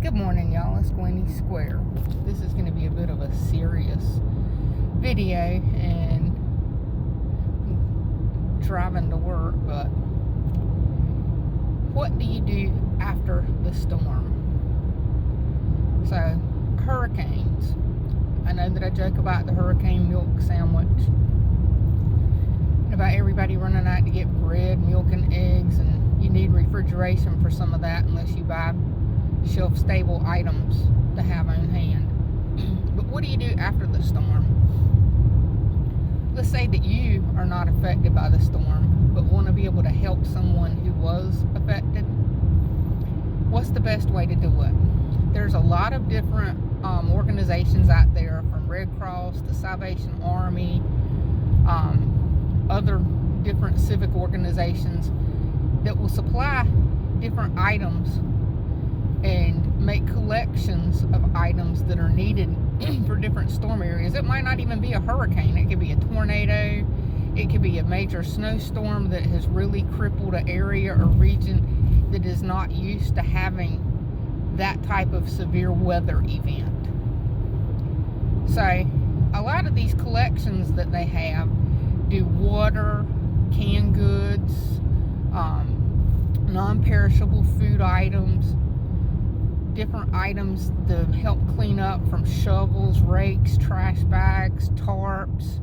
Good morning, y'all. It's Gwenny Square. This is going to be a bit of a serious video and driving to work, but what do you do after the storm? So, hurricanes. I know that I joke about the hurricane milk sandwich, and about everybody running out to get bread, milk, and eggs, and you need refrigeration for some of that unless you buy shelf-stable items to have on hand. But what do you do after the storm? Let's say that you are not affected by the storm, but want to be able to help someone who was affected. What's the best way to do it? There's a lot of different organizations out there, from Red Cross to Salvation Army, other different civic organizations that will supply different items and make collections of items that are needed for different storm areas. It might not even be a hurricane. It could be a tornado. It could be a major snowstorm that has really crippled an area or region that is not used to having that type of severe weather event. So a lot of these collections that they have do water, canned goods, non-perishable food items, different items to help clean up, from shovels, rakes, trash bags, tarps,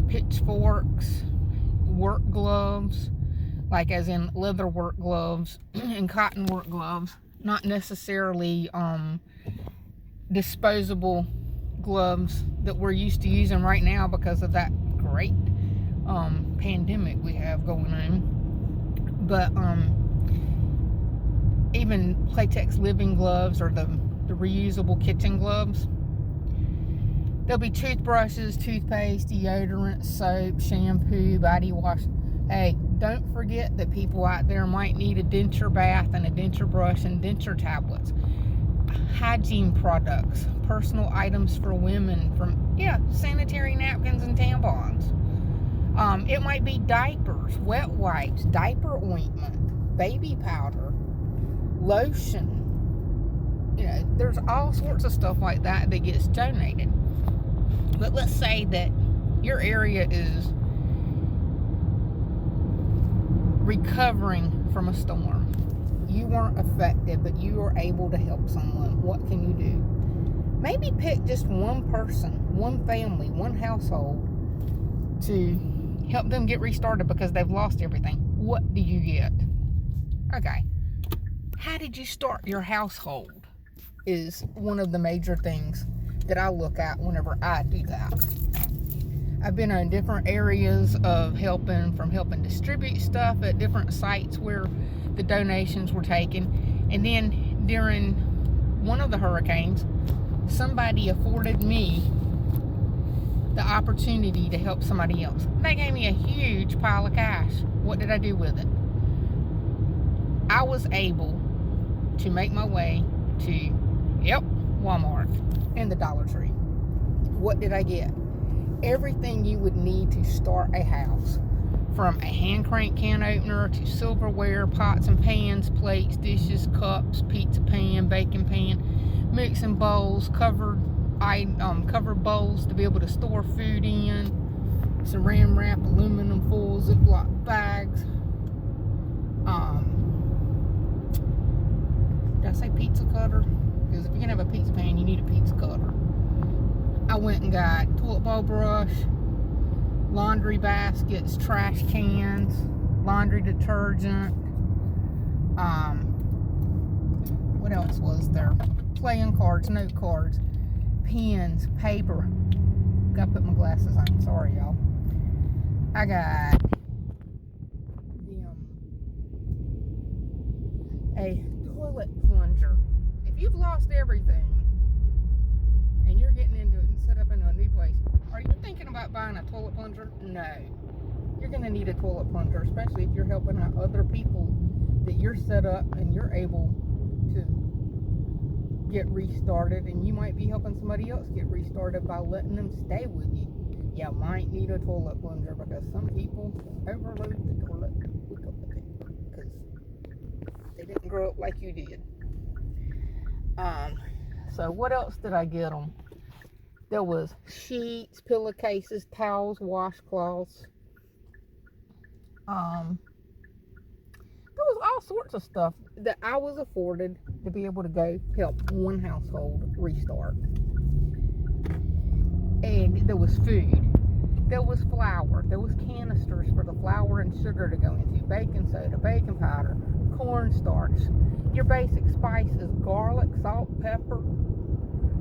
pitchforks, work gloves, like as in leather work gloves and cotton work gloves, not necessarily disposable gloves that we're used to using right now because of that great pandemic we have going on. But even Playtex living gloves, or the reusable kitchen gloves. There'll be toothbrushes, toothpaste, deodorant, soap, shampoo, body wash. Hey, don't forget that people out there might need a denture bath and a denture brush and denture tablets. Hygiene products, personal items for women, sanitary napkins and tampons. It might be diapers, wet wipes, diaper ointment, baby powder, lotion. There's all sorts of stuff like that that gets donated. But let's say that your area is recovering from a storm. You weren't affected, but you were able to help someone. What can you do? Maybe pick just one person, one family, one household to help them get restarted because they've lost everything. What do you get? Okay. How did you start your household is one of the major things that I look at whenever I do that. I've been in different areas of helping distribute stuff at different sites where the donations were taken. And then during one of the hurricanes, somebody afforded me the opportunity to help somebody else. They gave me a huge pile of cash. What did I do with it? I was able to make my way to, Walmart and the Dollar Tree. What did I get? Everything you would need to start a house, from a hand crank can opener to silverware, pots and pans, plates, dishes, cups, pizza pan, baking pan, mixing bowls, covered bowls to be able to store food in, saran wrap, aluminum foil, Ziploc bags. Did I say pizza cutter? Because if you're going to have a pizza pan, you need a pizza cutter. I went and got toilet bowl brush, laundry baskets, trash cans, laundry detergent. What else was there? Playing cards, note cards, pens, paper. Gotta put my glasses on. Sorry, y'all. I got a toilet plunger. If you've lost everything and you're getting into it and set up in a new place, are you thinking about buying a toilet plunger? No. You're going to need a toilet plunger, especially if you're helping out other people that you're set up and you're able to get restarted, and you might be helping somebody else get restarted by letting them stay with you. You might need a toilet plunger because some people overload the toilet with toilet paper because they didn't grow up like you did. So what else did I get them? There was sheets, pillowcases, towels, washcloths. There was all sorts of stuff that I was afforded to be able to go help one household restart. And there was food. There was flour. There was canisters for the flour and sugar to go into. Baking soda, baking powder, cornstarch. Your basic spices, garlic, salt, pepper,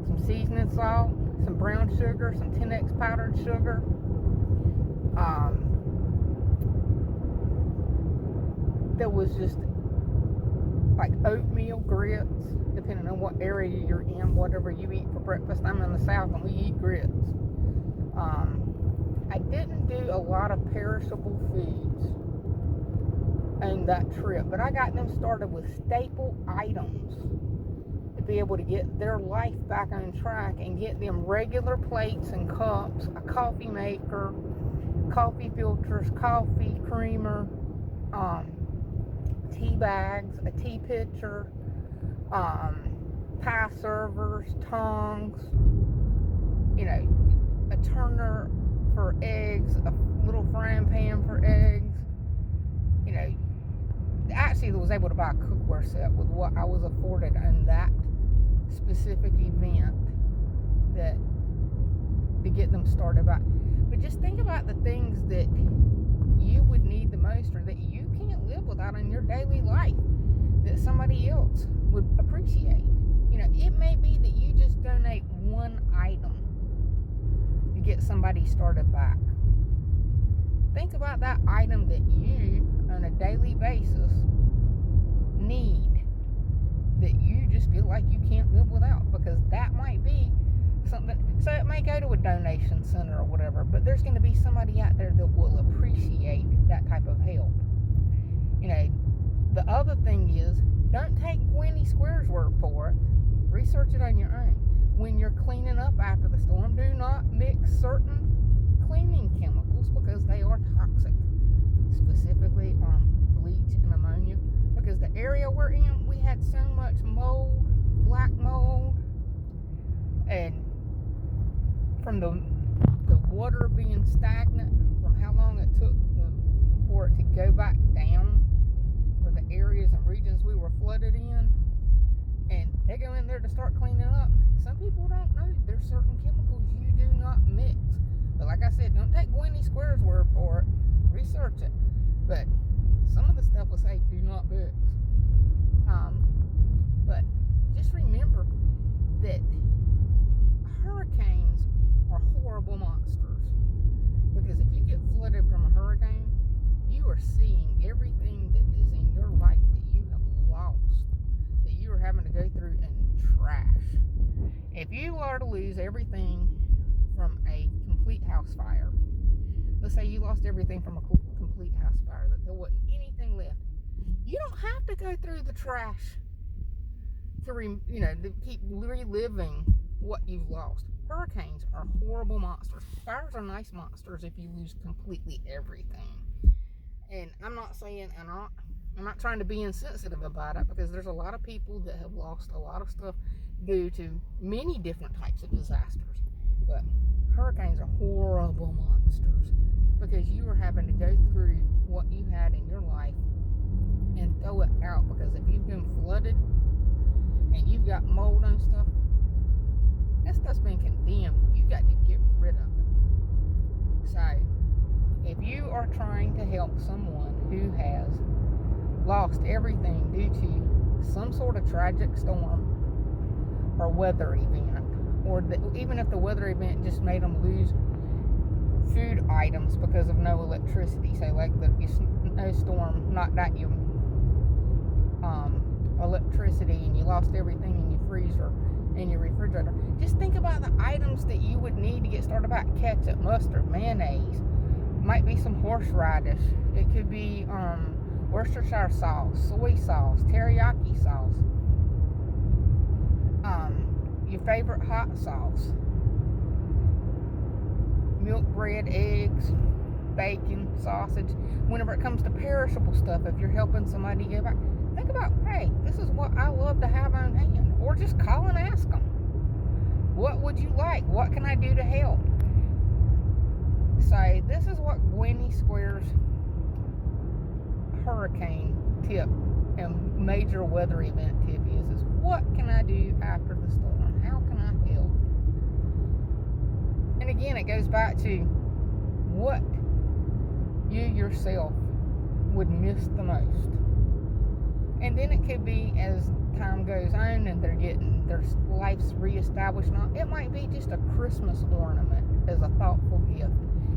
some seasoning salt, some brown sugar, some 10X powdered sugar. There was just like oatmeal, grits, depending on what area you're in, whatever you eat for breakfast. I'm in the South and we eat grits. I didn't do a lot of perishable foods on that trip, but I got them started with staple items to be able to get their life back on track and get them regular plates and cups, a coffee maker, coffee filters, coffee creamer, tea bags, a tea pitcher, pie servers, tongs, a turner for eggs, a little frying pan for eggs. Actually, I was able to buy a cookware set with what I was afforded on that specific event to get them started back. But just think about the things that you would need the most, or that you can't live without in your daily life, that somebody else would appreciate. It may be that you just donate one item to get somebody started back. Think about that item that you, on a daily basis, need, that you just feel like you can't live without, because that might be something. So it may go to a donation center or whatever, but there's going to be somebody out there that will appreciate that type of help. The other thing is, don't take Gwenny Square's word for it. Research it on your own. When you're cleaning up after the storm, do not mix certain cleaning chemicals, because they are toxic, specifically bleach and ammonia. Because the area we're in, we had so much mold, black mold, and from the water being stagnant, from how long it took for it to go back down for the areas and regions we were flooded in, and they go in there to start cleaning up. Some people don't know there's certain chemicals you do not mix. But like I said, don't take Gwenny Square's word for it. Research it. But some of the stuff will say do not mix. But just remember that hurricanes are horrible monsters. Because if you get flooded from a hurricane, you are seeing everything that is in your life that you have lost, that you are having to go through and trash. If you are to lose everything from a complete house fire, let's say you lost everything from a complete house fire, that there wasn't anything left, you don't have to go through the trash to keep reliving what you've lost. Hurricanes are horrible monsters. Fires are nice monsters if you lose completely everything. And I'm not saying, I'm not trying to be insensitive about it, because there's a lot of people that have lost a lot of stuff due to many different types of disasters. But hurricanes are horrible monsters, because you are having to go through what you had in your life and throw it out. Because if you've been flooded and you've got mold and stuff, that stuff's been condemned. You got to get rid of it. So if you are trying to help someone who has lost everything due to some sort of tragic storm or weather event, or even if the weather event just made them lose food items because of no electricity, so like the snowstorm knocked out your electricity and you lost everything in your freezer and your refrigerator, just think about the items that you would need to get started back. Ketchup, mustard, mayonnaise, might be some horseradish, it could be Worcestershire sauce, soy sauce, teriyaki sauce, your favorite hot sauce, milk, bread, eggs, bacon, sausage. Whenever it comes to perishable stuff, if you're helping somebody get back, think about, hey, this is what I love to have on hand. or just call and ask them, what would you like? What can I do to help? So this is what Gwenny Square's hurricane tip and major weather event tip is what can I do after the storm? How can I help? And again, it goes back to what you yourself would miss the most. And then it could be as time goes on and they're getting their life's reestablished now, it might be just a Christmas ornament as a thoughtful gift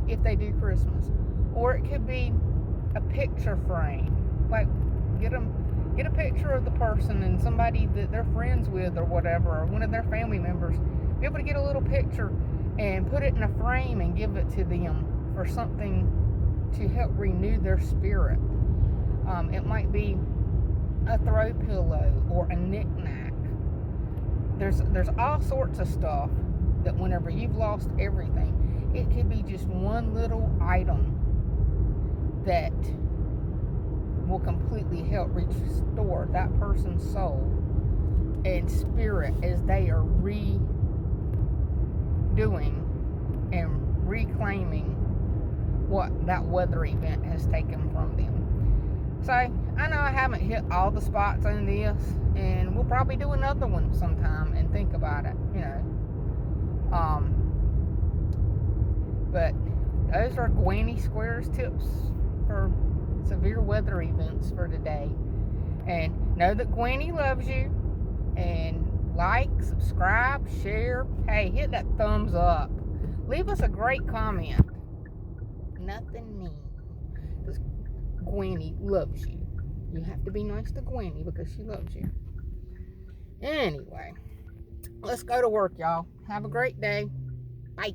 if they do Christmas. Or it could be a picture frame. Like get a picture of the person and somebody that they're friends with or whatever, or one of their family members, be able to get a little picture and put it in a frame and give it to them for something to help renew their spirit. It might be a throw pillow or a knick-knack. There's all sorts of stuff that whenever you've lost everything, it could be just one little item that will completely help restore that person's soul and spirit as they are redoing and reclaiming what that weather event has taken from them. So I know I haven't hit all the spots on this, and we'll probably do another one sometime and think about it, but those are Gwenny Square's tips for severe weather events for today. And know that Gwenny loves you. And like, subscribe, share. Hey, hit that thumbs up. Leave us a great comment. Nothing mean. Because Gwenny loves you. You have to be nice to Gwenny because she loves you. Anyway, let's go to work, y'all. Have a great day. Bye.